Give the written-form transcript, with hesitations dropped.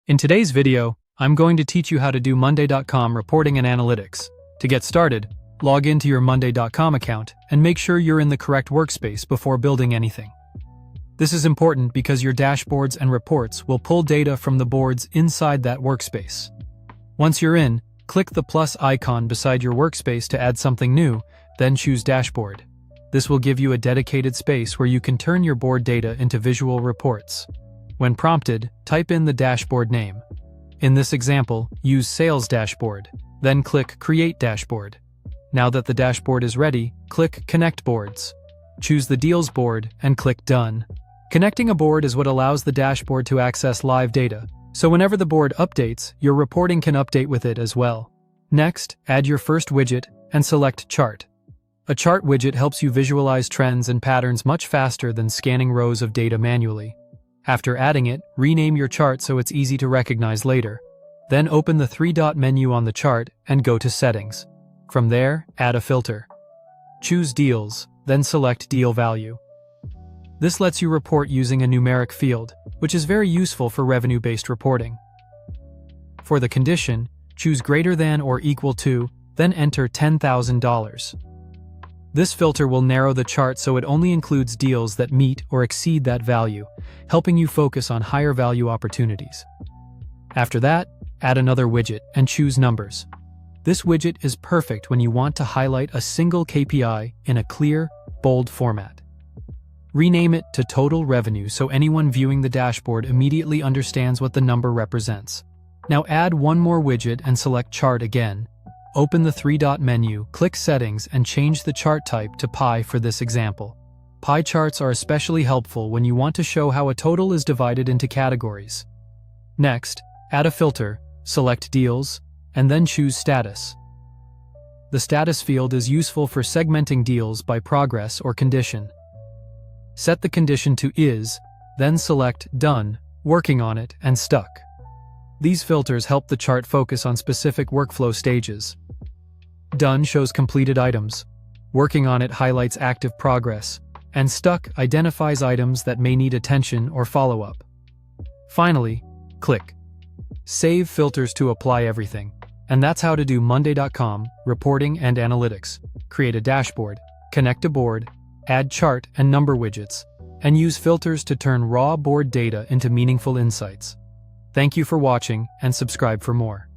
In today's video, I'm going to teach you how to do Mondaycom reporting and analytics. To get started, log into your Mondaycom account and make sure you're in the correct workspace before building anything. This is important because your dashboards and reports will pull data from the boards inside that workspace. Once you're in, click the plus icon beside your workspace to add something new, then choose Dashboard. This will give you a dedicated space where you can turn your board data into visual reports. When prompted, type in the dashboard name. In this example, use Sales Dashboard, then click Create Dashboard. Now that the dashboard is ready, click Connect Boards. Choose the Deals board and click Done. Connecting a board is what allows the dashboard to access live data, so whenever the board updates, your reporting can update with it as well. Next, add your first widget and select Chart. A chart widget helps you visualize trends and patterns much faster than scanning rows of data manually. After adding it, rename your chart so it's easy to recognize later. Then open the three-dot menu on the chart and go to Settings. From there, add a filter. Choose Deals, then select Deal Value. This lets you report using a numeric field, which is very useful for revenue-based reporting. For the condition, choose greater than or equal to, then enter $10,000. This filter will narrow the chart so it only includes deals that meet or exceed that value, helping you focus on higher value opportunities. After that, add another widget and choose Numbers. This widget is perfect when you want to highlight a single KPI in a clear, bold format. Rename it to Total Revenue so anyone viewing the dashboard immediately understands what the number represents. Now add one more widget and select Chart again. Open the three-dot menu, click Settings, and change the chart type to pie for this example. Pie charts are especially helpful when you want to show how a total is divided into categories. Next, add a filter, select Deals, and then choose Status. The status field is useful for segmenting deals by progress or condition. Set the condition to Is, then select Done, Working on it, and Stuck. These filters help the chart focus on specific workflow stages. Done shows completed items, Working on it highlights active progress, and Stuck identifies items that may need attention or follow-up. Finally, click Save Filters to apply everything. And that's how to do Mondaycom, reporting and analytics. Create a dashboard, connect a board, add chart and number widgets, and use filters to turn raw board data into meaningful insights. Thank you for watching and subscribe for more.